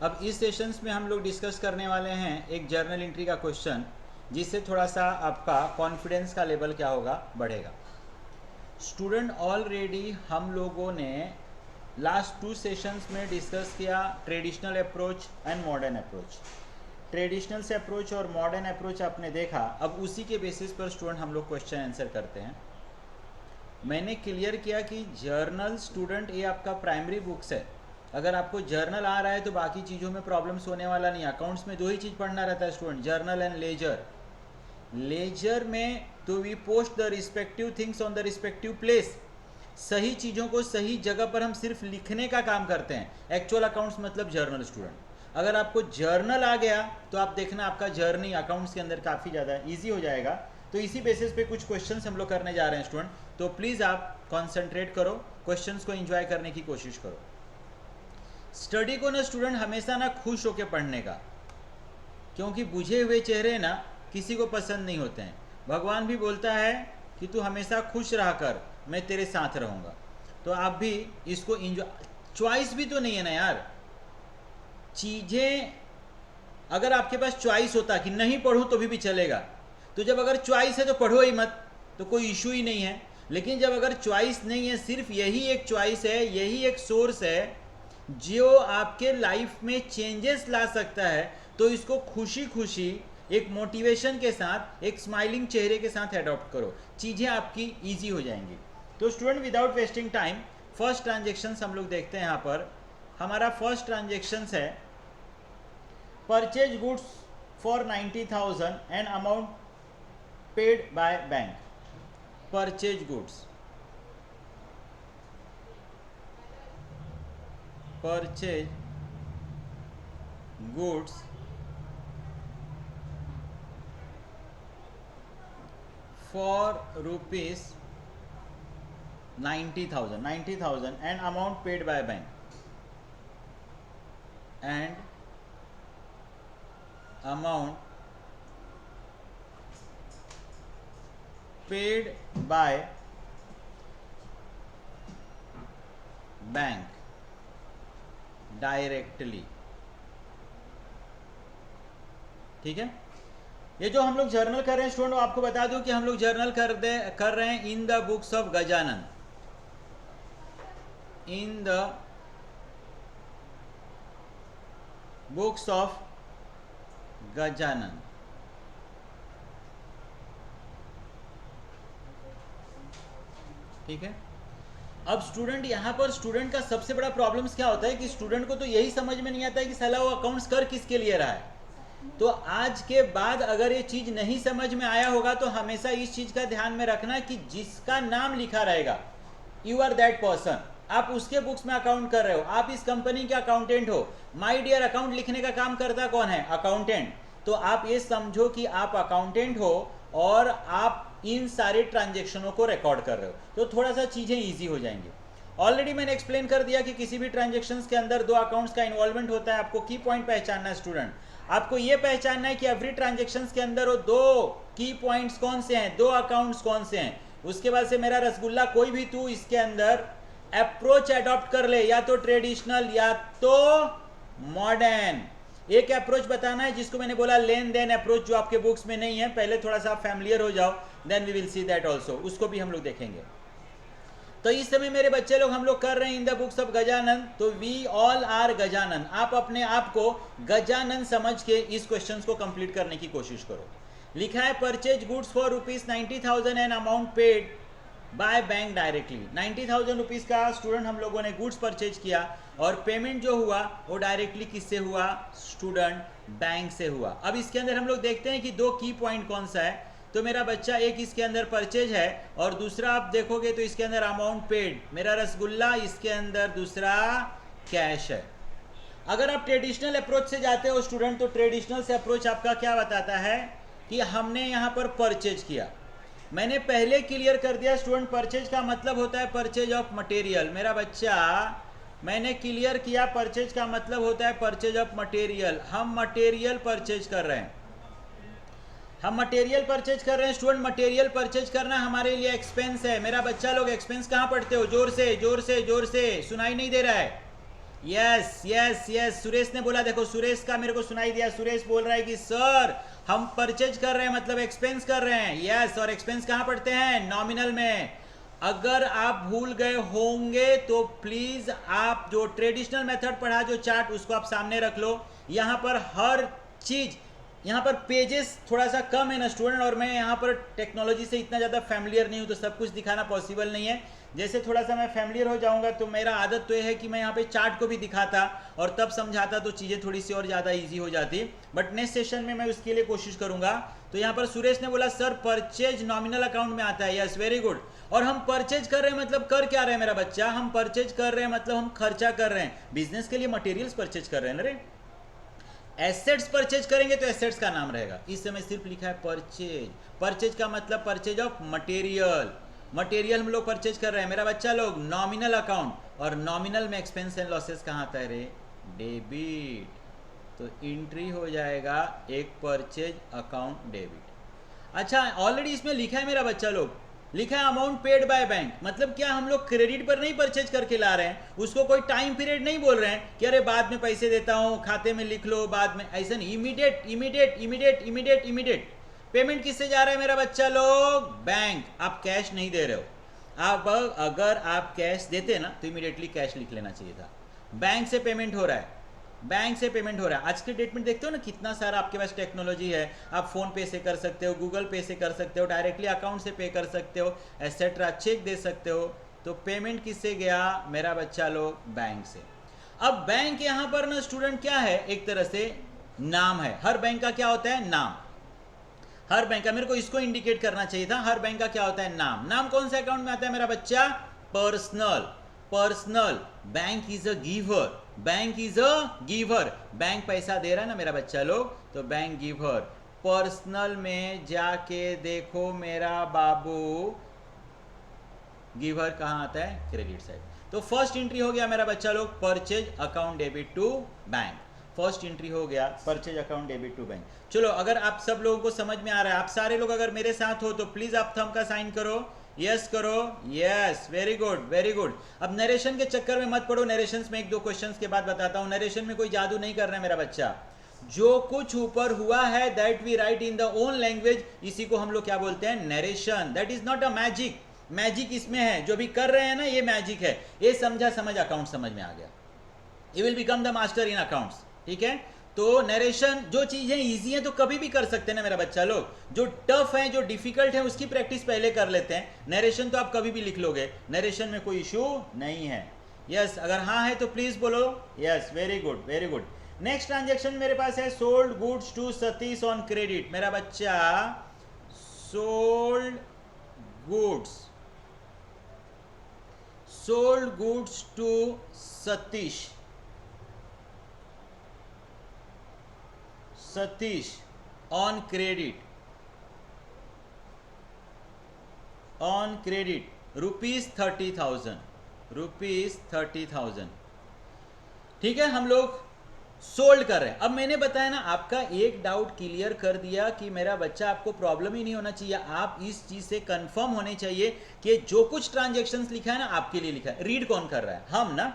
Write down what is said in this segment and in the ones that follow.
अब इस सेशंस में हम लोग डिस्कस करने वाले हैं एक जर्नल एंट्री का क्वेश्चन, जिससे थोड़ा सा आपका कॉन्फिडेंस का लेवल क्या होगा, बढ़ेगा। स्टूडेंट ऑलरेडी हम लोगों ने लास्ट 2 सेशंस में डिस्कस किया traditional approach and modern approach. Traditional से अप्रोच और मॉडर्न अप्रोच आपने देखा। अब उसी के बेसिस पर स्टूडेंट हम लोग क्वेश्चन आंसर करते हैं। मैंने क्लियर किया कि जर्नल स्टूडेंट ये आपका प्राइमरी बुक्स है। अगर आपको जर्नल आ रहा है तो बाकी चीज़ों में प्रॉब्लम्स होने वाला नहीं। अकाउंट्स में 2 ही चीज़ पढ़ना रहता है student, journal and ledger. Ledger में तो we post the respective things on the respective place. सही चीज़ों को सही जगह पर हम सिर्फ लिखने का काम करते हैं। एक्चुअल अकाउंट्स मतलब जर्नल स्टूडेंट। अगर आपको जर्नल आ गया तो आप देखना आपका जर्नी अकाउंट्स के अंदर काफ़ी ज़्यादा ईजी हो जाएगा। तो इसी बेसिस पे कुछ क्वेश्चंस हम लोग करने जा रहे हैं स्टूडेंट। तो प्लीज़ आप कॉन्सेंट्रेट करो, क्वेश्चंस को एंजॉय करने की कोशिश करो। स्टडी को ना स्टूडेंट हमेशा ना खुश होकर पढ़ने का, क्योंकि बुझे हुए चेहरे ना किसी को पसंद नहीं होते हैं। भगवान भी बोलता है कि तू हमेशा खुश रहा कर, मैं तेरे साथ रहूँगा। तो आप भी इसको इंजॉय, चॉइस भी तो नहीं है ना यार। चीज़ें अगर आपके पास चॉइस होता कि नहीं पढ़ूँ तो भी चलेगा, तो जब अगर चॉइस है तो पढ़ो ही मत, तो कोई इशू ही नहीं है। लेकिन जब अगर चॉइस नहीं है, सिर्फ यही एक चॉइस है, यही एक सोर्स है जो आपके लाइफ में चेंजेस ला सकता है, तो इसको खुशी खुशी एक मोटिवेशन के साथ, एक स्माइलिंग चेहरे के साथ अडॉप्ट करो, चीज़ें आपकी ईजी हो जाएंगी। तो student without wasting time first transaction हम लोग देखते हैं। यहाँ पर हमारा फर्स्ट ट्रांजेक्शन है purchase goods for 90,000 and amount paid by bank. Purchase goods, purchase goods for rupees 90,000 and amount paid by bank, and amount paid by bank directly. ठीक है, ये जो हम लोग जर्नल कर रहे हैं स्टूडेंट, आपको बता दूं कि हम लोग जर्नल कर रहे हैं in the books of Gajanan, in the books of Gajanan. ठीक है, अब स्टूडेंट यहाँ पर स्टूडेंट का सबसे बड़ा प्रॉब्लम्स क्या होता है कि स्टूडेंट को तो यही समझ में नहीं आता है कि साला वो अकाउंट्स कर किसके लिए रहा है। तो आज के बाद अगर ये चीज नहीं समझ में आया होगा तो हमेशा इस चीज का ध्यान में रखना कि जिसका नाम लिखा रहेगा, यू आर दैट पर्सन, आप उसके बुक्स में अकाउंट कर रहे हो, आप इस कंपनी के अकाउंटेंट हो। माय डियर, अकाउंट लिखने का काम करता कौन है? अकाउंटेंट। तो आप ये समझो कि आप अकाउंटेंट हो और आप इन सारे ट्रांजेक्शनों को रिकॉर्ड कर रहे हो, तो थोड़ा सा चीजें ईजी हो जाएंगी। ऑलरेडी मैंने एक्सप्लेन कर दिया कि किसी भी ट्रांजेक्शन के अंदर 2 अकाउंट्स का इन्वॉल्वमेंट होता है। आपको की पॉइंट पहचानना है स्टूडेंट, आपको यह पहचानना है कि एवरी ट्रांजेक्शन के अंदर वो 2 की पॉइंट्स कौन से हैं, 2 अकाउंट्स कौन से हैं। उसके बाद से मेरा रसगुल्ला कोई भी तू इसके अंदर अप्रोच अडॉप्ट कर ले, या तो ट्रेडिशनल या तो मॉडर्न। एक अप्रोच बताना है जिसको मैंने बोला लेन देन अप्रोच, जो आपके बुक्स में नहीं है। पहले थोड़ा सा फैमिलियर हो जाओ, then we will see that also, उसको भी हम लोग देखेंगे। तो इस समय मेरे बच्चे लोग हम लोग कर रहे हैं in the books of Gajanan, तो वी ऑल आर गजानन। आप अपने आप को गजानन समझ के इस क्वेश्चन को कंप्लीट करने की कोशिश करो। लिखा है purchase goods for rupees 90,000 and amount paid by bank directly. 90,000 rupees का स्टूडेंट हम लोगों ने गुड्स परचेज किया, और पेमेंट जो हुआ वो डायरेक्टली किससे हुआ? स्टूडेंट बैंक से हुआ। अब इसके अंदर हम लोग देखते हैं कि 2 की पॉइंट कौन सा है। तो मेरा बच्चा, एक इसके अंदर परचेज है और दूसरा आप देखोगे तो इसके अंदर अमाउंट पेड। मेरा रसगुल्ला इसके अंदर दूसरा कैश है। अगर आप ट्रेडिशनल अप्रोच से जाते हो स्टूडेंट, तो ट्रेडिशनल से अप्रोच आपका क्या बताता है कि हमने यहाँ पर परचेज किया। मैंने पहले क्लियर कर दिया स्टूडेंट, परचेज का मतलब होता है परचेज ऑफ मटेरियल। मेरा बच्चा, मैंने क्लियर किया परचेज का मतलब होता है परचेज ऑफ मटेरियल। हम मटेरियल परचेज कर रहे हैं, हम मटेरियल परचेज कर रहे हैं स्टूडेंट। मटेरियल परचेज करना हमारे लिए एक्सपेंस है। मेरा बच्चा लोग एक्सपेंस कहाँ पढ़ते हो? जोर से जोर से जोर से, सुनाई नहीं दे रहा है। यस यस यस, सुरेश ने बोला, देखो सुरेश का मेरे को सुनाई दिया। सुरेश बोल रहा है कि सर हम परचेज कर रहे हैं मतलब एक्सपेंस कर रहे हैं। यस, और एक्सपेंस कहाँ पढ़ते हैं? नॉमिनल में। अगर आप भूल गए होंगे तो प्लीज आप जो ट्रेडिशनल मेथड पढ़ा जो चार्ट, उसको आप सामने रख लो। यहाँ पर हर चीज, यहाँ पर पेजेस थोड़ा सा कम है ना स्टूडेंट, और मैं यहाँ पर टेक्नोलॉजी से इतना ज़्यादा फैमिलियर नहीं हूँ तो सब कुछ दिखाना पॉसिबल नहीं है। जैसे थोड़ा सा मैं फैमिलियर हो जाऊँगा तो मेरा आदत तो ये है कि मैं यहाँ पे चार्ट को भी दिखाता और तब समझाता तो चीज़ें थोड़ी सी और ज़्यादा ईजी हो जाती। बट नेक्स्ट सेशन में मैं उसके लिए कोशिश करूँगा। तो यहाँ पर सुरेश ने बोला सर परचेज नॉमिनल अकाउंट में आता है। Yes, very good. और हम परचेज कर रहे हैं मतलब कर क्या रहे हैं मेरा बच्चा? हम परचेज कर रहे हैं मतलब हम खर्चा कर रहे हैं, बिजनेस के लिए मटेरियल्स परचेज कर रहे हैं ना रे। एसेट्स परचेज करेंगे तो एसेट्स का नाम रहेगा। इस समय सिर्फ लिखा है परचेज। परचेज का मतलब परचेज ऑफ मटेरियल। मटेरियल हम लोग परचेज कर रहे हैं मेरा बच्चा लोग, नॉमिनल अकाउंट। और नॉमिनल में एक्सपेंस एंड लॉसेस कहाँ आता है रे? डेबिट। तो एंट्री हो जाएगा एक परचेज अकाउंट डेबिट। अच्छा, ऑलरेडी इसमें लिखा है मेरा बच्चा लोग, लिखा है अमाउंट पेड बाय बैंक। मतलब क्या हम लोग क्रेडिट पर नहीं परचेज करके ला रहे हैं, उसको कोई टाइम पीरियड नहीं बोल रहे हैं कि अरे बाद में पैसे देता हूं, खाते में लिख लो बाद में, ऐसा नहीं। Immediate immediate immediate immediate immediate. Payment किससे जा रहा है मेरा बच्चा लोग? बैंक। आप कैश नहीं दे रहे हो। आप अगर आप कैश देते ना तो इमीडिएटली कैश लिख लेना चाहिए था। बैंक से पेमेंट हो रहा है, बैंक से पेमेंट हो रहा है। आज के डेट में देखते हो ना कितना सारा आपके पास टेक्नोलॉजी है। आप फोन पे से कर सकते हो, गूगल पे से कर सकते हो, डायरेक्टली अकाउंट से पे कर सकते हो, एटसेट्रा, चेक दे सकते हो। तो पेमेंट किससे गया मेरा बच्चा लोग? बैंक से। अब बैंक यहां पर ना स्टूडेंट क्या है, एक तरह से नाम है। हर बैंक का क्या होता है? नाम। हर बैंक का, मेरे को इसको इंडिकेट करना चाहिए था। हर बैंक का क्या होता है? नाम। नाम कौन से अकाउंट में आता है मेरा बच्चा? Personal. Personal. Bank is a giver. Bank is a giver. Bank पैसा दे रहा है ना मेरा बच्चा लोग, तो बैंक गिवर। पर्सनल में जाके देखो मेरा बाबू, गिवर कहां आता है? Credit side. तो फर्स्ट एंट्री हो गया मेरा बच्चा लोग, purchase account debit to bank. First entry हो गया purchase account debit to bank. चलो, अगर आप सब लोगों को समझ में आ रहा है, आप सारे लोग अगर मेरे साथ हो तो प्लीज आप थंब का साइन करो, यस करो, yes, very good very good. अब नरेशन के चक्कर में मत पड़ो, नरेशन में एक दो क्वेश्चंस के बाद बताता हूं। नरेशन में कोई जादू नहीं करना है मेरा बच्चा। जो कुछ ऊपर हुआ है that we write in the own language, इसी को हम लोग क्या बोलते हैं? Narration. That is not a magic. Magic इसमें है, जो भी कर रहे हैं ना ये मैजिक है। ये समझा, समझ अकाउंट समझ में आ गया। You will become the master in accounts. ठीक है, तो नरेशन, जो चीजें इजी हैं तो कभी भी कर सकते हैं ना मेरा बच्चा लोग। जो टफ है, जो डिफिकल्ट है, उसकी प्रैक्टिस पहले कर लेते हैं। नरेशन तो आप कभी भी लिख लोगे, नरेशन में कोई इशू नहीं है। यस, अगर हाँ है तो प्लीज बोलो yes, very good very good. Next transaction मेरे पास है sold goods to Satish on credit. मेरा बच्चा sold goods, sold goods to Satish, Satish on credit, on credit ₹30,000, ₹30,000। ठीक है, हम लोग सोल्ड कर रहे हैं। अब मैंने बताया ना, आपका एक डाउट क्लियर कर दिया कि मेरा बच्चा आपको प्रॉब्लम ही नहीं होना चाहिए। आप इस चीज से कंफर्म होने चाहिए कि जो कुछ ट्रांजैक्शंस लिखा है ना आपके लिए लिखा है। रीड कौन कर रहा है? हम ना।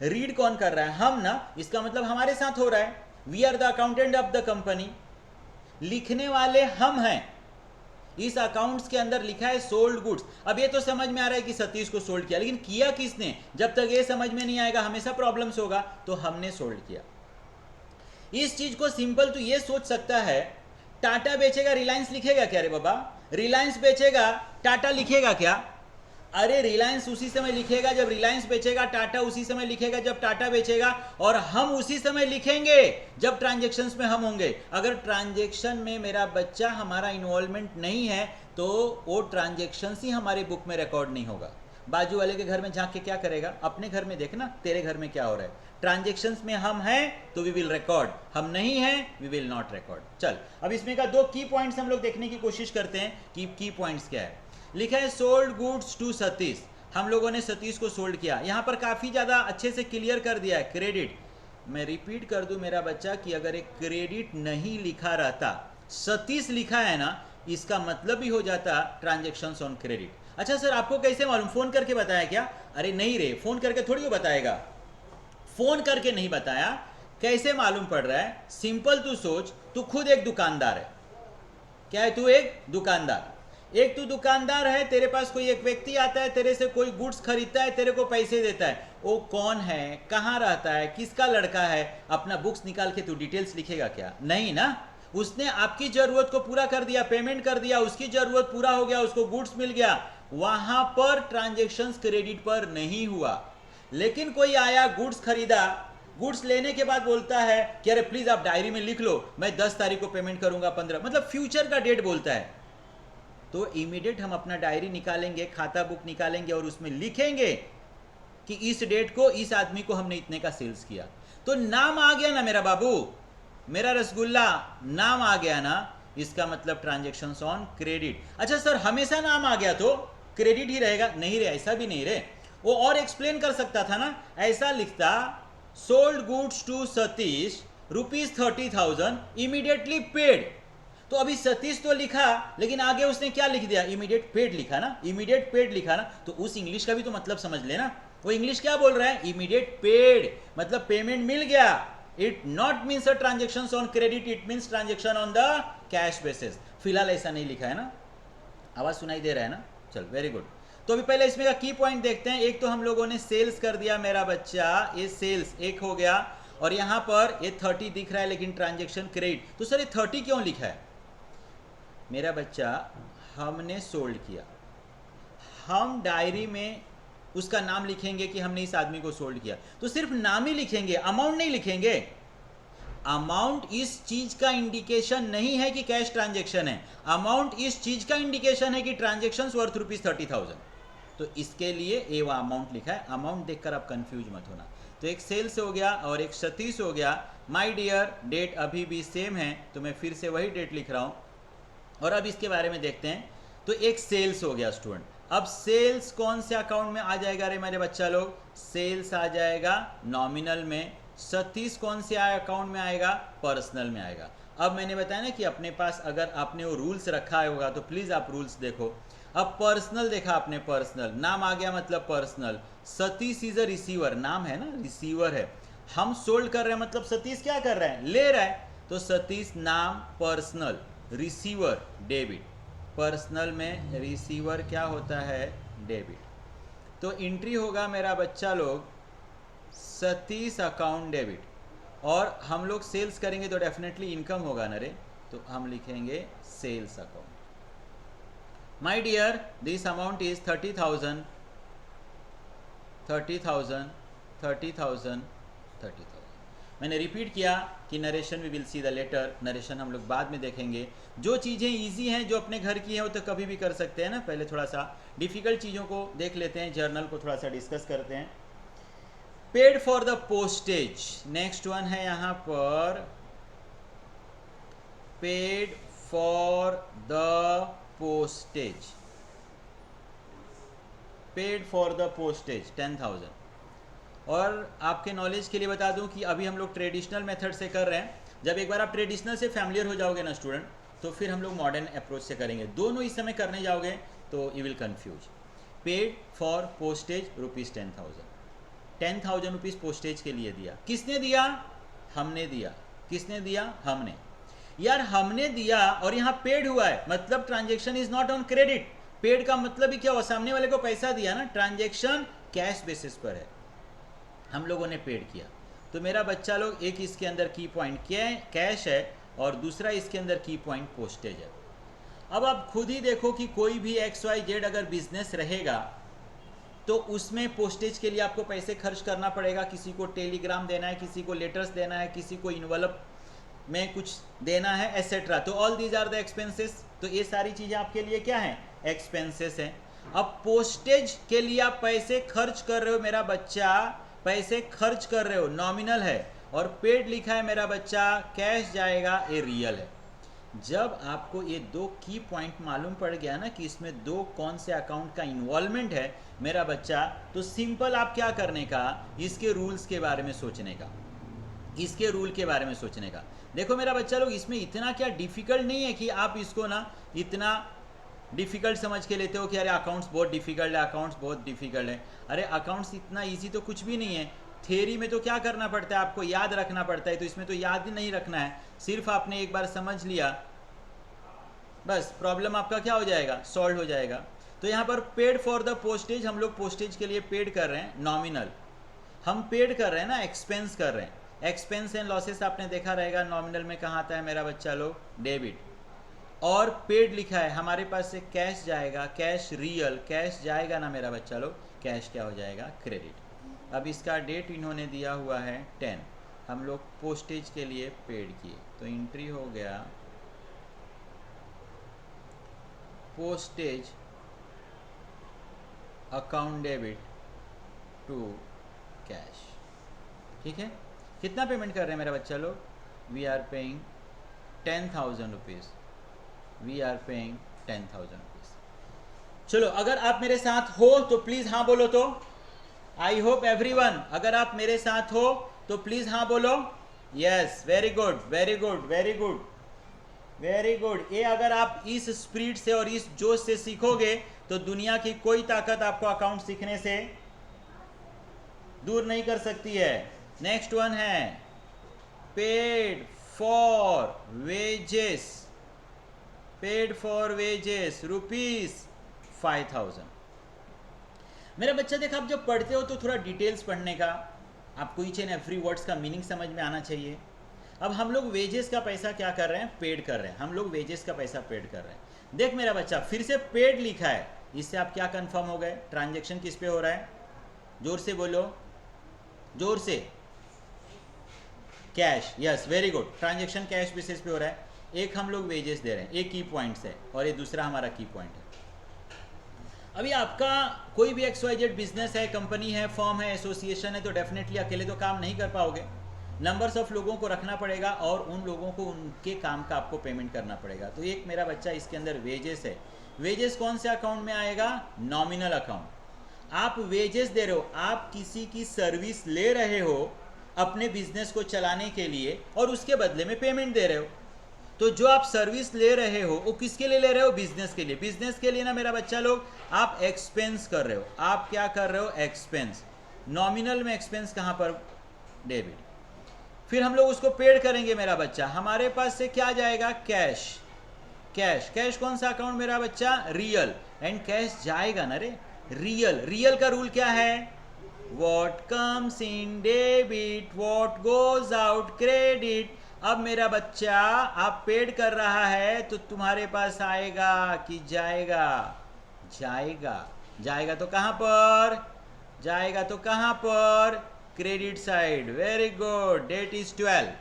रीड कौन कर रहा है? हम ना। इसका मतलब हमारे साथ हो रहा है। We are the accountant of the company. लिखने वाले हम हैं। इस अकाउंट्स के अंदर लिखा है सोल्ड गुड्स। अब ये तो समझ में आ रहा है कि सतीश को सोल्ड किया, लेकिन किया किसने? जब तक ये समझ में नहीं आएगा हमेशा प्रॉब्लम्स होगा। तो हमने सोल्ड किया। इस चीज को सिंपल तो ये सोच सकता है, टाटा बेचेगा रिलायंस लिखेगा क्या रे बाबा? रिलायंस बेचेगा टाटा लिखेगा क्या? अरे रिलायंस उसी समय लिखेगा जब रिलायंस बेचेगा, टाटा उसी समय लिखेगा जब टाटा बेचेगा, और हम उसी समय लिखेंगे जब ट्रांजैक्शंस में हम होंगे। अगर ट्रांजैक्शन में मेरा बच्चा हमारा इन्वॉल्वमेंट नहीं है तो वो ट्रांजैक्शंस ही हमारे बुक में रिकॉर्ड नहीं होगा। बाजू वाले के घर में झांक के क्या करेगा? अपने घर में देखना तेरे घर में क्या हो रहा है। ट्रांजैक्शंस में हम हैं तो वी विल रिकॉर्ड, हम नहीं हैं वी विल नॉट रिकॉर्ड। चल, अब इसमें का दो की पॉइंट्स हम लोग देखने की कोशिश करते हैं कि की पॉइंट्स क्या है। लिखा है सोल्ड गुड्स टू सतीश। हम लोगों ने सतीश को सोल्ड किया। यहां पर काफी ज्यादा अच्छे से क्लियर कर दिया है क्रेडिट। मैं रिपीट कर दूं मेरा बच्चा कि अगर एक क्रेडिट नहीं लिखा रहता, सतीश लिखा है ना, इसका मतलब ही हो जाता ट्रांजैक्शंस ऑन क्रेडिट। अच्छा सर, आपको कैसे मालूम? फोन करके बताया क्या? अरे नहीं रे, फोन करके थोड़ी वो बताएगा। फोन करके नहीं बताया, कैसे मालूम पड़ रहा है? सिंपल तू सोच, तू खुद एक दुकानदार है। क्या है? तू एक दुकानदार। एक तू दुकानदार है, तेरे पास कोई एक व्यक्ति आता है, तेरे से कोई गुड्स खरीदता है, तेरे को पैसे देता है। वो कौन है, कहाँ रहता है, किसका लड़का है? अपना बुक्स निकाल के तू डिटेल्स लिखेगा क्या? नहीं ना। उसने आपकी जरूरत को पूरा कर दिया, पेमेंट कर दिया, उसकी जरूरत पूरा हो गया, उसको गुड्स मिल गया, वहां पर ट्रांजेक्शन्स क्रेडिट पर नहीं हुआ। लेकिन कोई आया, गुड्स खरीदा, गुड्स लेने के बाद बोलता है कि अरे प्लीज आप डायरी में लिख लो, मैं 10 तारीख को पेमेंट करूंगा, 15, मतलब फ्यूचर का डेट बोलता है। तो इमीडिएट हम अपना डायरी निकालेंगे, खाता बुक निकालेंगे और उसमें लिखेंगे कि इस डेट को इस आदमी को हमने इतने का सेल्स किया। तो नाम आ गया ना मेरा बाबू, मेरा रसगुल्ला, नाम आ गया ना, इसका मतलब ट्रांजेक्शन्स ऑन क्रेडिट। अच्छा सर, हमेशा नाम आ गया तो क्रेडिट ही रहेगा? नहीं रे, ऐसा भी नहीं रे। वो और एक्सप्लेन कर सकता था ना, ऐसा लिखता sold goods to Satish ₹30,000 immediately paid. तो अभी सतीश तो लिखा, लेकिन आगे उसने क्या लिख दिया? इमीडिएट पेड लिखा ना, इमीडिएट पेड लिखा ना। तो उस इंग्लिश का भी तो मतलब समझ लेना। वो इंग्लिश क्या बोल रहा है? इमीडिएट पेड, मतलब पेमेंट मिल गया। It not means a transaction on credit, it means transaction on the cash basis. फिलहाल ऐसा नहीं लिखा है ना, आवाज सुनाई दे रहा है ना? चल, वेरी गुड। तो अभी पहले इसमें का की पॉइंट देखते हैं। एक तो हम लोगों ने सेल्स कर दिया मेरा बच्चा, ये सेल्स एक हो गया, और यहां पर ये 30 दिख रहा है लेकिन ट्रांजेक्शन क्रेडिट। तो सर ये 30 क्यों लिखा है मेरा बच्चा? हमने सोल्ड किया, हम डायरी में उसका नाम लिखेंगे कि हमने इस आदमी को सोल्ड किया, तो सिर्फ नाम ही लिखेंगे, अमाउंट नहीं लिखेंगे। अमाउंट इस चीज का इंडिकेशन नहीं है कि कैश ट्रांजेक्शन है, अमाउंट इस चीज का इंडिकेशन है कि ट्रांजेक्शन वर्थ ₹30,000। तो इसके लिए ये वो अमाउंट लिखा है। अमाउंट देखकर आप कंफ्यूज मत होना। तो एक सेल्स हो गया और एक सतीश हो गया। माय डियर, डेट अभी भी सेम है, तो मैं फिर से वही डेट लिख रहा हूं। और अब इसके बारे में देखते हैं। तो एक सेल्स हो गया स्टूडेंट। अब सेल्स कौन से अकाउंट में आ जाएगा रे मेरे बच्चा लोग? सेल्स आ जाएगा नॉमिनल में। सतीश कौन से अकाउंट में आएगा? पर्सनल में आएगा। अब मैंने बताया ना कि अपने पास अगर आपने वो रूल्स रखा होगा तो प्लीज आप रूल्स देखो। अब पर्सनल देखा आपने, पर्सनल नाम आ गया, मतलब personal. Satish is a receiver, नाम है ना, रिसीवर है। हम सोल्ड कर रहे हैं, मतलब सतीश क्या कर रहा है? ले रहा है। तो सतीश नाम पर्सनल, रिसीवर डेबिट। पर्सनल में रिसीवर क्या होता है? डेबिट। तो एंट्री होगा मेरा बच्चा लोग सतीश अकाउंट डेबिट। और हम लोग सेल्स करेंगे तो डेफिनेटली इनकम होगा ना रे, तो हम लिखेंगे sales account. My dear, this amount is 30,000, 30,000, 30,000, 30,000। मैंने रिपीट किया कि narration we will see the later. Narration हम लोग बाद में देखेंगे। जो चीज़ें इजी हैं, जो अपने घर की हैं, वो तो कभी भी कर सकते हैं ना। पहले थोड़ा सा डिफिकल्ट चीज़ों को देख लेते हैं, जर्नल को थोड़ा सा डिस्कस करते हैं। Paid for the postage, next one है यहाँ पर paid for the postage. Paid for the postage 10,000। और आपके नॉलेज के लिए बता दूं कि अभी हम लोग ट्रेडिशनल मेथड से कर रहे हैं। जब एक बार आप ट्रेडिशनल से फैमिलियर हो जाओगे ना स्टूडेंट, तो फिर हम लोग मॉडर्न अप्रोच से करेंगे। दोनों इस समय करने जाओगे तो you will confuse. Paid for postage ₹10,000, 10,000 rupees postage के लिए दिया। किसने दिया? हमने दिया। किसने दिया? हमने। यार हमने दिया और यहाँ पेड हुआ है, मतलब transaction is not on credit. Paid का मतलब ही क्या हुआ? सामने वाले को पैसा दिया ना, ट्रांजेक्शन कैश बेसिस पर है, हम लोगों ने पेड किया। तो मेरा बच्चा लोग, एक इसके अंदर की पॉइंट कैश है और दूसरा इसके अंदर की पॉइंट पोस्टेज है। अब आप खुद ही देखो कि कोई भी XYZ अगर बिजनेस रहेगा तो उसमें पोस्टेज के लिए आपको पैसे खर्च करना पड़ेगा। किसी को टेलीग्राम देना है, किसी को लेटर्स देना है, किसी को इन्वेलप में कुछ देना है, एसेट्रा। तो all these are the expenses. तो ये सारी चीज़ें आपके लिए क्या हैं? एक्सपेंसेस हैं। अब पोस्टेज के लिए आप पैसे खर्च कर रहे हो मेरा बच्चा, पैसे खर्च कर रहे हो, नॉमिनल है। और पेड लिखा है मेरा बच्चा, कैश जाएगा, ये रियल है। जब आपको ये दो की पॉइंट मालूम पड़ गया ना कि इसमें दो कौन से अकाउंट का इन्वॉल्वमेंट है मेरा बच्चा, तो सिंपल आप क्या करने का? इसके रूल्स के बारे में सोचने का, इसके रूल के बारे में सोचने का। देखो मेरा बच्चा लोग, इसमें इतना क्या डिफिकल्ट नहीं है कि आप इसको ना इतना डिफिकल्ट समझ के लेते हो कि अरे अकाउंट्स बहुत डिफिकल्ट है, अकाउंट्स बहुत डिफिकल्ट है। अरे अकाउंट्स इतना इजी तो कुछ भी नहीं है। थियरी में तो क्या करना पड़ता है, आपको याद रखना पड़ता है, तो इसमें तो याद ही नहीं रखना है, सिर्फ आपने एक बार समझ लिया बस प्रॉब्लम आपका क्या हो जाएगा, सॉल्व हो जाएगा। तो यहाँ पर पेड फॉर द पोस्टेज, हम लोग पोस्टेज के लिए पेड कर रहे हैं, नॉमिनल हम पेड कर रहे हैं ना, एक्सपेंस कर रहे हैं। एक्सपेंस एंड लॉसेस आपने देखा रहेगा, नॉमिनल में कहाँ आता है मेरा बच्चा लोग, डेबिट। और पेड लिखा है, हमारे पास से कैश जाएगा, कैश रियल, कैश जाएगा ना मेरा बच्चा लोग, कैश क्या हो जाएगा, क्रेडिट। अब इसका डेट इन्होंने दिया हुआ है 10, हम लोग पोस्टेज के लिए पेड किए, तो एंट्री हो गया postage account debit to cash. ठीक है, कितना पेमेंट कर रहे हैं मेरा बच्चा लोग, we are paying 10,000 rupees, we are paying 10,000 rupees. चलो, अगर आप मेरे साथ हो तो प्लीज़ हाँ बोलो। तो आई होप एवरीवन, अगर आप मेरे साथ हो तो प्लीज़ हाँ बोलो। Yes, very good very good very good very good. ये अगर आप इस स्पीड से और इस जोश से सीखोगे तो दुनिया की कोई ताकत आपको अकाउंट सीखने से दूर नहीं कर सकती है। नेक्स्ट वन है paid for wages, paid for wages ₹5,000। मेरा बच्चा देखा, आप जब पढ़ते हो तो थोड़ा डिटेल्स पढ़ने का, आपको ईच एंड एवरी वर्ड्स का मीनिंग समझ में आना चाहिए। अब हम लोग वेजेस का पैसा क्या कर रहे हैं, पेड कर रहे हैं, हम लोग वेजेस का पैसा पेड कर रहे हैं। देख मेरा बच्चा, फिर से पेड लिखा है, इससे आप क्या कंफर्म हो गए, ट्रांजैक्शन किस पे हो रहा है, जोर से बोलो, जोर से, cash. Yes, very good, transaction cash basis पे हो रहा है। एक हम लोग वेजेस दे रहे हैं, एक की पॉइंट्स है, और ये दूसरा हमारा की पॉइंट है। अभी आपका कोई भी XYZ बिजनेस है, कंपनी है, फर्म है, एसोसिएशन है, तो डेफिनेटली अकेले तो काम नहीं कर पाओगे, नंबर्स ऑफ लोगों को रखना पड़ेगा और उन लोगों को उनके काम का आपको पेमेंट करना पड़ेगा। तो एक मेरा बच्चा इसके अंदर वेजेस है, वेजेस कौन से अकाउंट में आएगा, नॉमिनल अकाउंट। आप वेजेस दे रहे हो, आप किसी की सर्विस ले रहे हो अपने बिजनेस को चलाने के लिए और उसके बदले में पेमेंट दे रहे हो। तो जो आप सर्विस ले रहे हो वो किसके लिए ले रहे हो, बिजनेस के लिए। बिजनेस के लिए ना मेरा बच्चा लोग आप एक्सपेंस कर रहे हो, आप क्या कर रहे हो, एक्सपेंस। नॉमिनल में एक्सपेंस कहाँ पर, डेबिट। फिर हम लोग उसको पेड करेंगे मेरा बच्चा, हमारे पास से क्या जाएगा, कैश। कैश, कैश कौन सा अकाउंट मेरा बच्चा, रियल। एंड कैश जाएगा ना रे, रियल। रियल का रूल क्या है, what comes in debit what goes out credit. अब मेरा बच्चा आप पेड कर रहा है तो तुम्हारे पास आएगा कि जाएगा, जाएगा। जाएगा तो कहां पर, जाएगा तो कहां पर, credit side. Very good, date is 12।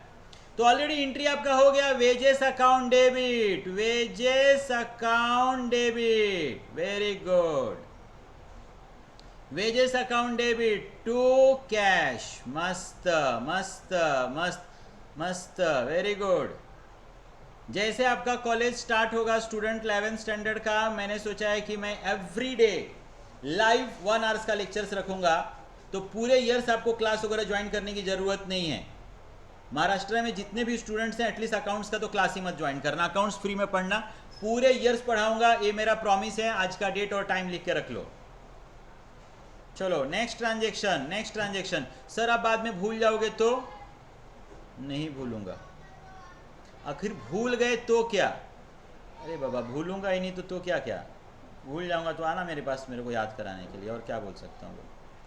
तो ऑलरेडी एंट्री आपका हो गया, wages account debit, wages account debit. Very good, wages account debit to cash. मस्त मस्त मस्त मस्त, वेरी गुड। जैसे आपका कॉलेज स्टार्ट होगा, स्टूडेंट 11th स्टैंडर्ड का, मैंने सोचा है कि मैं एवरी डे लाइव 1 आवर्स का लेक्चर्स रखूंगा, तो पूरे ईयर्स आपको क्लास वगैरह ज्वाइन करने की जरूरत नहीं है। महाराष्ट्र में जितने भी स्टूडेंट्स हैं, एटलीस्ट अकाउंट्स का तो क्लास ही मत ज्वाइन करना, अकाउंट्स फ्री में पढ़ना, पूरे ईयर्स पढ़ाऊंगा, ये मेरा प्रॉमिस है। आज का डेट और टाइम लिख के रख लो। चलो next transaction, next transaction. Sir आप बाद में भूल जाओगे तो, नहीं भूलूंगा। आखिर भूल गए तो क्या, अरे बाबा भूलूंगा ही नहीं तो क्या क्या, भूल जाऊंगा तो आना मेरे पास मेरे को याद कराने के लिए, और क्या बोल सकता हूँ।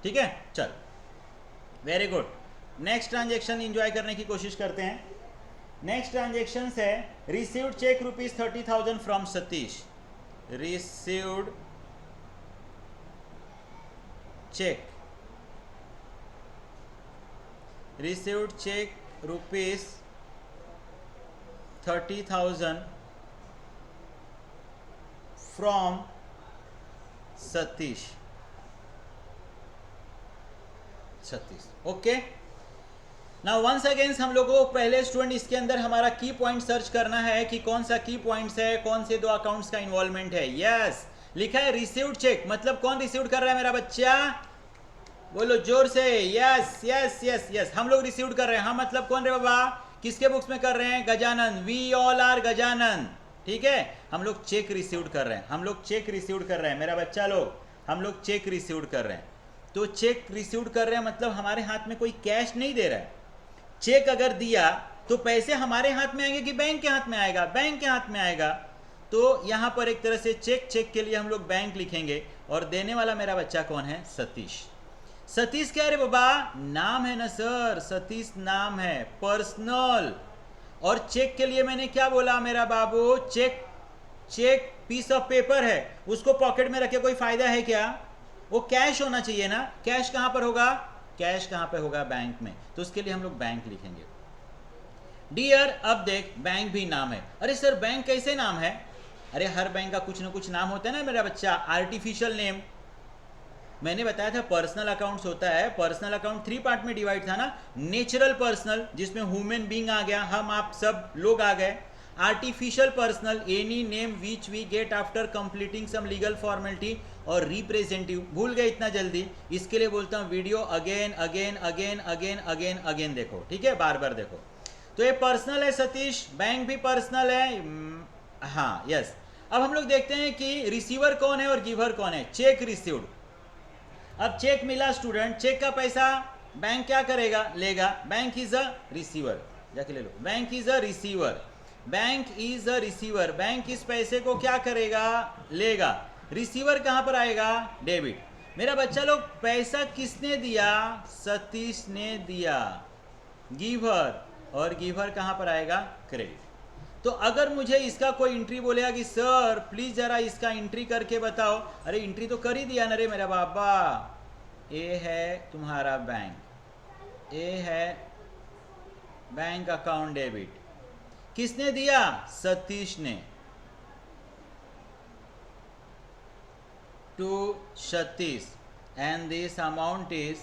ठीक है, चल, very good. Next transaction enjoy करने की कोशिश करते हैं। नेक्स्ट ट्रांजेक्शन है received cheque ₹30,000 from Satish. Received cheque, received cheque ₹30,000 from Satish. Okay, now once again हम लोगों को पहले स्टूडेंट इसके अंदर हमारा की पॉइंट सर्च करना है कि कौन सा की पॉइंट्स है, कौन से दो अकाउंट्स का इन्वॉल्वमेंट है। यस, लिखा है रिसीव्ड चेक, मतलब कौन रिसीव्ड कर रहा है मेरा बच्चा, बोलो जोर से। यस यस यस यस, हम लोग रिसीव्ड कर रहे हैं। हाँ मतलब कौन रे बाबा, किसके बुक्स में कर रहे हैं, Gajanan. We all are Gajanan. ठीक है, हम लोग चेक रिसीव्ड कर रहे हैं, हम लोग चेक रिसीव्ड कर रहे हैं मेरा बच्चा लोग, हम लोग चेक रिसीव्ड कर रहे हैं। तो चेक रिसीव्ड कर रहे हैं मतलब हमारे हाथ में कोई कैश नहीं दे रहा है। चेक अगर दिया तो पैसे हमारे हाथ में आएंगे कि बैंक के हाथ में आएगा? बैंक के हाथ में आएगा। तो यहां पर एक तरह से चेक के लिए हम लोग बैंक लिखेंगे, और देने वाला मेरा बच्चा कौन है? सतीश। सतीश क्या है रे बाबा? नाम है ना सर, सतीश नाम है, पर्सनल। और चेक के लिए मैंने क्या बोला मेरा बाबू? चेक पीस ऑफ पेपर है, उसको पॉकेट में रखे कोई फायदा है क्या? वो कैश होना चाहिए ना। कैश कहां पर होगा? कैश कहां पे होगा? बैंक में। तो उसके लिए हम लोग बैंक लिखेंगे। डियर, अब देख बैंक भी नाम है। अरे सर बैंक कैसे नाम है? अरे हर बैंक का कुछ ना कुछ नाम होता है ना मेरा बच्चा, आर्टिफिशियल नेम। मैंने बताया था पर्सनल अकाउंट्स होता है, पर्सनल अकाउंट 3 पार्ट में डिवाइड था ना। नेचुरल पर्सनल, जिसमें ह्यूमन बीइंग आ गया, हम आप सब लोग आ गए। Artificial personal, any name which we get after completing some legal formality. और रिप्रेजेंटेटिव, भूल गए इतना जल्दी? इसके लिए बोलता हूँ video again again again again again again देखो, ठीक है, बार बार देखो। तो ये पर्सनल है सतीश, बैंक भी पर्सनल है। हाँ यस। अब हम लोग देखते हैं कि रिसीवर कौन है और गिवर कौन है। Check received. अब चेक मिला स्टूडेंट, चेक का पैसा बैंक क्या करेगा? लेगा। बैंक इज अ रिसीवर, जाके ले लो। Bank is a receiver, bank is a receiver. Bank इस पैसे को क्या करेगा? लेगा। रिसीवर कहां पर आएगा? डेबिट। मेरा बच्चा लोग पैसा किसने दिया? सतीश ने दिया, गिवर। और गिवर कहां पर आएगा? क्रेडिट। तो अगर मुझे इसका कोई एंट्री बोलेगा कि सर प्लीज जरा इसका एंट्री करके बताओ, अरे एंट्री तो कर ही दिया ना रे मेरा बाबा। ए है तुम्हारा बैंक, ए है बैंक अकाउंट डेबिट। किसने दिया? सतीश ने, to Satish, and this amount is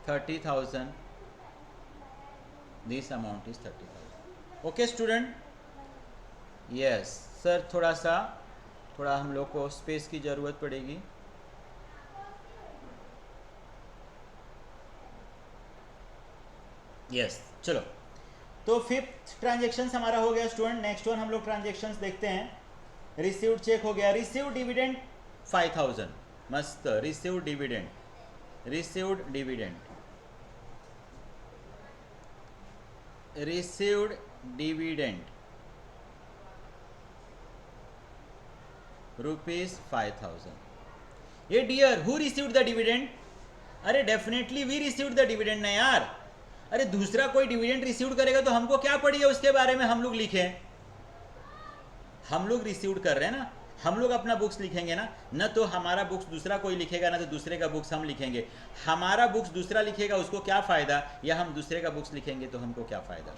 30,000। This amount is 30,000। Okay student? Yes sir, थोड़ा हम लोग को स्पेस की ज़रूरत पड़ेगी। यस चलो, तो 5th ट्रांजेक्शन हमारा हो गया स्टूडेंट। नेक्स्ट वन हम लोग ट्रांजेक्शन्स देखते हैं। रिसीव्ड चेक हो गया, रिसीव्ड डिविडेंड 5,000, मस्त। Received dividend, received dividend, received dividend ₹5,000। ये dear, who received the dividend? अरे definitely we received the dividend ना यार। अरे दूसरा कोई डिविडेंड रिसीव्ड करेगा तो हमको क्या पड़ी है उसके बारे में हम लोग लिखें? हम लोग रिसीव्ड कर रहे हैं ना, हम लोग अपना बुक्स लिखेंगे ना। न तो हमारा बुक्स दूसरा कोई लिखेगा, ना तो दूसरे का बुक्स हम लिखेंगे। हमारा बुक्स दूसरा लिखेगा उसको क्या फ़ायदा, या हम दूसरे का बुक्स लिखेंगे तो हमको क्या फ़ायदा?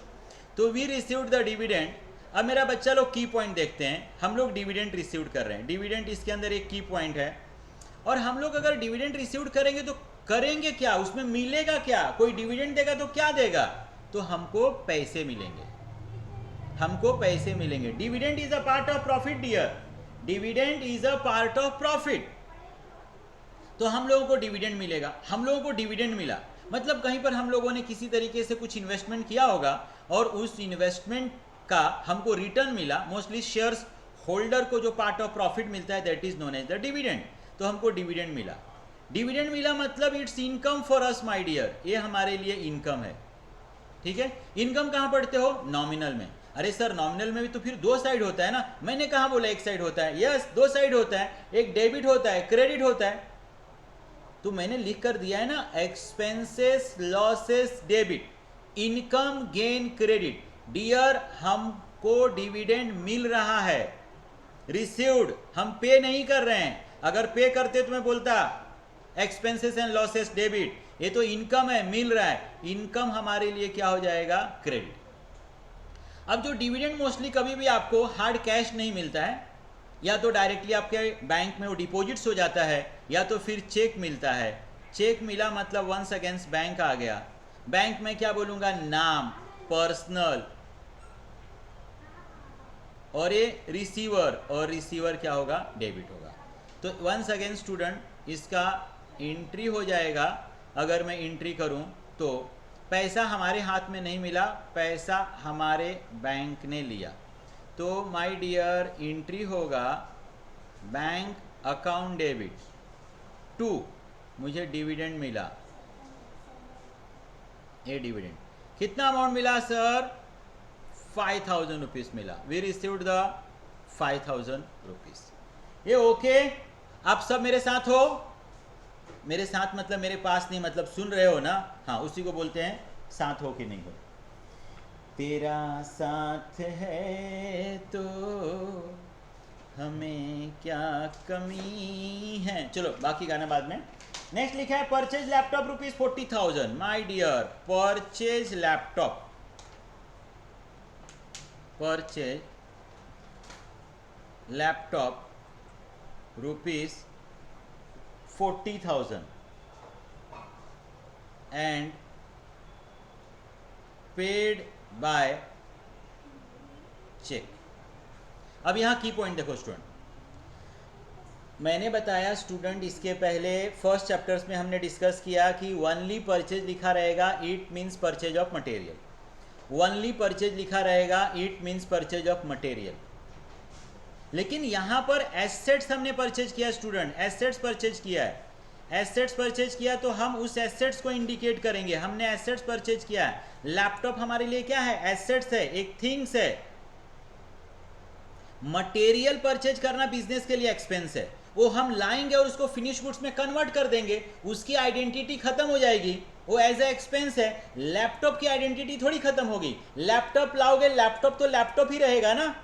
तो वी रिसीव्ड द डिविडेंड। अब मेरा बच्चा लोग की पॉइंट देखते हैं। हम लोग डिविडेंड रिसीव्ड कर रहे हैं, डिविडेंड इसके अंदर एक की पॉइंट है। और हम लोग अगर डिविडेंड रिसीव्ड करेंगे तो करेंगे क्या? उसमें मिलेगा क्या? कोई डिविडेंड देगा तो क्या देगा? तो हमको पैसे मिलेंगे, हमको पैसे मिलेंगे। Dividend is a part of profit dear, dividend is a part of profit. तो हम लोगों को डिविडेंड मिलेगा, हम लोगों को डिविडेंड मिला मतलब कहीं पर हम लोगों ने किसी तरीके से कुछ इन्वेस्टमेंट किया होगा और उस इन्वेस्टमेंट का हमको रिटर्न मिला। मोस्टली शेयर्स होल्डर को जो पार्ट ऑफ प्रॉफिट मिलता है that is known as the dividend. तो हमको डिविडेंड मिला, डिविडेंड मिला मतलब it's income for us my dear, ये हमारे लिए इनकम है। ठीक है, इनकम कहां पढ़ते हो? नॉमिनल में। अरे सर नॉमिनल में भी तो फिर दो साइड होता है ना। मैंने कहा बोला एक साइड होता है? यस, दो साइड होता है, एक डेबिट होता है, क्रेडिट होता है। तो मैंने लिख कर दिया है ना, expenses losses debit, income gain credit. Dear हमको डिविडेंड मिल रहा है, रिसीव्ड, हम पे नहीं कर रहे हैं। अगर पे करते तो मैं बोलता एक्सपेंसेस एंड लॉसेस डेबिट, ये तो इनकम है, मिल रहा है। इनकम हमारे लिए क्या हो जाएगा? क्रेडिट। अब जो डिविडेंड मोस्टली कभी भी आपको हार्ड कैश नहीं मिलता है, या तो डायरेक्टली आपके बैंक में वो डिपॉजिट्स हो जाता है, या तो फिर चेक मिलता है। चेक मिला मतलब वंस अगेंस्ट बैंक आ गया। बैंक में क्या बोलूंगा? नाम, पर्सनल, और ये रिसीवर, और रिसीवर क्या होगा? डेबिट होगा। तो वंस अगेन स्टूडेंट इसका एंट्री हो जाएगा। अगर मैं एंट्री करूं तो पैसा हमारे हाथ में नहीं मिला, पैसा हमारे बैंक ने लिया। तो माय डियर एंट्री होगा बैंक अकाउंट डेबिट टू मुझे डिविडेंड मिला, ए डिविडेंड कितना अमाउंट मिला सर? 5000 रुपीज मिला। We received the 5000 rupees. ये ओके? आप सब मेरे साथ हो? मेरे साथ मतलब मेरे पास नहीं, मतलब सुन रहे हो ना? हाँ, उसी को बोलते हैं साथ हो कि नहीं हो। तेरा साथ है तो हमें क्या कमी है। चलो बाकी गाना बाद में। नेक्स्ट लिखा है purchase laptop rupees 40,000। My dear, purchase laptop, purchase laptop rupees 40,000 and paid by cheque. अब यहां की पॉइंट देखो स्टूडेंट, मैंने बताया स्टूडेंट इसके पहले फर्स्ट चैप्टर्स में हमने डिस्कस किया कि ओनली परचेज लिखा रहेगा, it means purchase of material. Only purchase लिखा रहेगा, it means purchase of material. लेकिन यहां पर एसेट्स हमने परचेज किया स्टूडेंट, एसेट्स परचेज किया है। एसेट्स परचेज किया तो हम उस एसेट्स को इंडिकेट करेंगे। हमने एसेट्स परचेज किया है। लैपटॉप हमारे लिए क्या है? एसेट्स है, एक थिंग्स है। मटेरियल परचेज करना बिजनेस के लिए एक्सपेंस है, वो हम लाएंगे और उसको फिनिश गुड्स में कन्वर्ट कर देंगे, उसकी आइडेंटिटी खत्म हो जाएगी, वो एज ए एक्सपेंस है। लैपटॉप की आइडेंटिटी थोड़ी खत्म होगी। लैपटॉप लाओगे, लैपटॉप तो लैपटॉप ही रहेगा ना।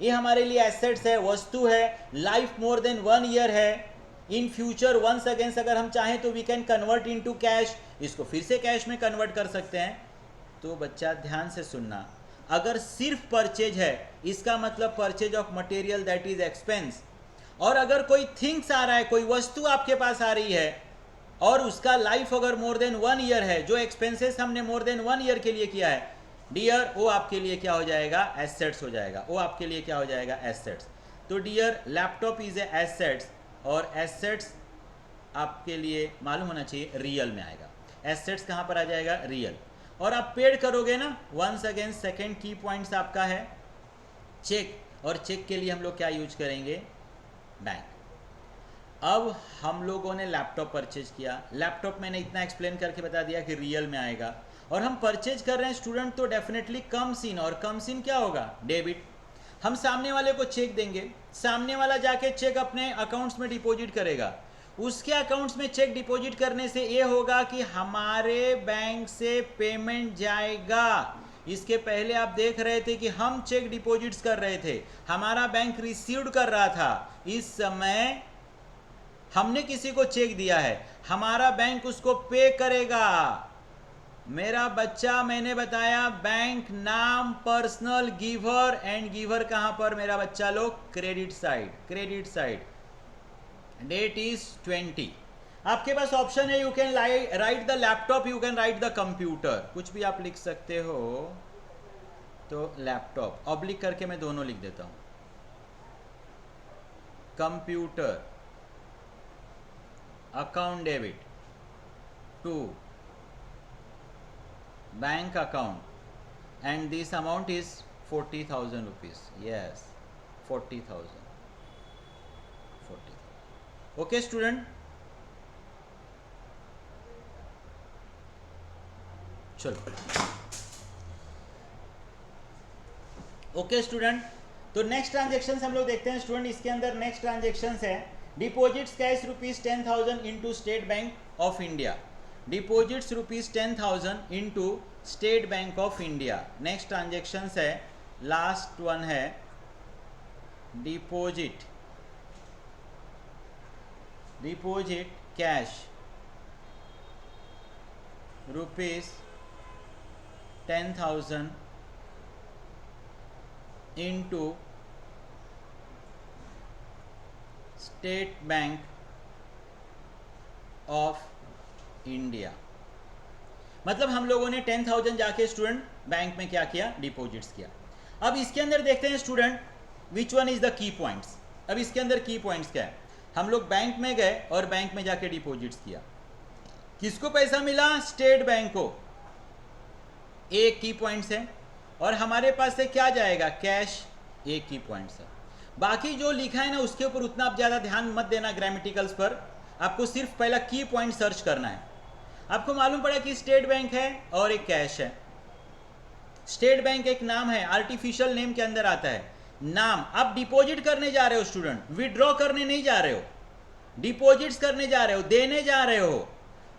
ये हमारे लिए एसेट्स है, वस्तु है, लाइफ मोर देन 1 ईयर है। इन फ्यूचर वंस अगेंस्ट अगर हम चाहें तो we can convert into cash, इसको फिर से कैश में कन्वर्ट कर सकते हैं। तो बच्चा ध्यान से सुनना, अगर सिर्फ परचेज है इसका मतलब purchase of material that is expense. और अगर कोई थिंग्स आ रहा है, कोई वस्तु आपके पास आ रही है और उसका लाइफ अगर मोर देन 1 ईयर है, जो एक्सपेंसेस हमने मोर देन 1 ईयर के लिए किया है डियर, वो आपके लिए क्या हो जाएगा? एसेट्स हो जाएगा। वो आपके लिए क्या हो जाएगा? एसेट्स। तो dear laptop is a assets, और एसेट्स आपके लिए मालूम होना चाहिए रियल में आएगा। एसेट्स कहाँ पर आ जाएगा? रियल। और आप पेड करोगे ना, वंस अगेन सेकेंड की पॉइंट्स आपका है चेक, और चेक के लिए हम लोग क्या यूज करेंगे? बैंक। अब हम लोगों ने लैपटॉप परचेज किया, लैपटॉप मैंने इतना एक्सप्लेन करके बता दिया कि रियल में आएगा, और हम परचेज कर रहे हैं स्टूडेंट, तो डेफिनेटली कम सीन, और कम सीन क्या होगा? डेबिट। हम सामने वाले को चेक देंगे, सामने वाला जाके चेक अपने अकाउंट्स में डिपॉजिट करेगा। उसके अकाउंट्स में चेक डिपॉजिट करने से ये होगा कि हमारे बैंक से पेमेंट जाएगा। इसके पहले आप देख रहे थे कि हम चेक डिपॉजिट्स कर रहे थे, हमारा बैंक रिसीव्ड कर रहा था। इस समय हमने किसी को चेक दिया है, हमारा बैंक उसको पे करेगा। मेरा बच्चा, मैंने बताया बैंक नाम, पर्सनल, गिवर, एंड गिवर कहां पर मेरा बच्चा लोग? Credit side. Credit side. Date is 20। आपके पास ऑप्शन है, you can write the laptop, you can write the computer, कुछ भी आप लिख सकते हो। तो लैपटॉप ऑब्लिक करके मैं दोनों लिख देता हूं। Computer, account debit to bank account, and this amount is 40,000 rupees. Yes, 40,000. 40,000. Okay student, चलो ओके स्टूडेंट। तो नेक्स्ट ट्रांजेक्शन हम लोग देखते हैं स्टूडेंट। इसके अंदर नेक्स्ट ट्रांजेक्शन है deposits cash rupees 10,000 into state Bank of India. Deposits rupees 10,000 into state Bank of India. Next transaction है, लास्ट वन है deposit, deposit cash rupees 10,000 into state Bank of India. मतलब हम लोगों ने 10,000 जाके स्टूडेंट बैंक में क्या किया? डिपॉजिट्स किया। अब इसके अंदर देखते हैं student which one is the key points. अब इसके अंदर की पॉइंट्स क्या है? हम लोग बैंक में गए और बैंक में जाके डिपॉजिट्स किया। किसको पैसा मिला? स्टेट बैंक को। एक की पॉइंट्स है, और हमारे पास से क्या जाएगा? कैश। एक की पॉइंट्स है। बाकी जो लिखा है ना उसके ऊपर उतना आप ज़्यादा ध्यान मत देना ग्रामेटिकल्स पर, आपको सिर्फ पहला की पॉइंट सर्च करना है। आपको मालूम पड़ा कि स्टेट बैंक है और एक कैश है। स्टेट बैंक एक नाम है, आर्टिफिशियल नेम के अंदर आता है नाम। आप डिपॉजिट करने जा रहे हो स्टूडेंट, विड्रॉ करने नहीं जा रहे हो, डिपॉजिट्स करने जा रहे हो, देने जा रहे हो।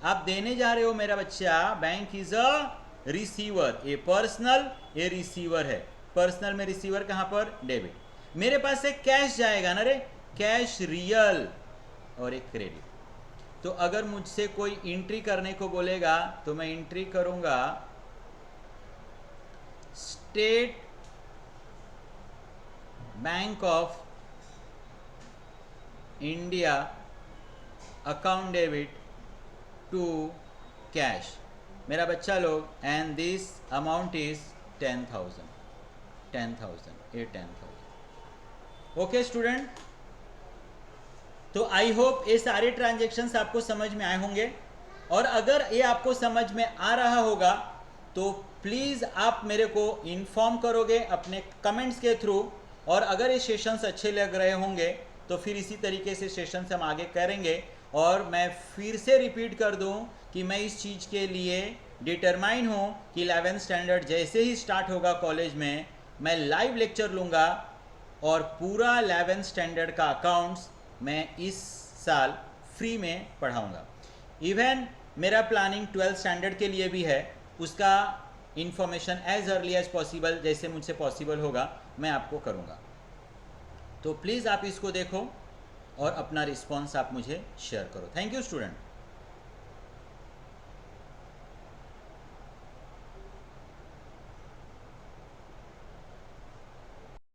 आप देने जा रहे हो मेरा बच्चा। Bank is a receiver, A personal, A receiver है। पर्सनल में रिसीवर कहां पर? डेबिट। मेरे पास से कैश जाएगा ना रे, कैश रियल और एक क्रेडिट। तो अगर मुझसे कोई एंट्री करने को बोलेगा तो मैं एंट्री करूंगा State Bank of India account debit to cash मेरा बच्चा लोग, एंड दिस अमाउंट इज 10,000 ये 10,000। ओके स्टूडेंट, तो आई होप ये सारे ट्रांजेक्शन्स आपको समझ में आए होंगे। और अगर ये आपको समझ में आ रहा होगा तो प्लीज़ आप मेरे को इन्फॉर्म करोगे अपने कमेंट्स के थ्रू। और अगर ये सेशंस अच्छे लग रहे होंगे तो फिर इसी तरीके से सेशंस हम आगे करेंगे। और मैं फिर से रिपीट कर दूं कि मैं इस चीज़ के लिए डिटरमाइन हूं कि 11th स्टैंडर्ड जैसे ही स्टार्ट होगा कॉलेज में, मैं लाइव लेक्चर लूँगा और पूरा 11th स्टैंडर्ड का अकाउंट्स मैं इस साल फ्री में पढ़ाऊँगा। इवन मेरा प्लानिंग 12th स्टैंडर्ड के लिए भी है, उसका information as early as possible, जैसे मुझसे पॉसिबल होगा मैं आपको करूँगा। तो प्लीज़ आप इसको देखो और अपना रिस्पॉन्स आप मुझे शेयर करो। Thank you student.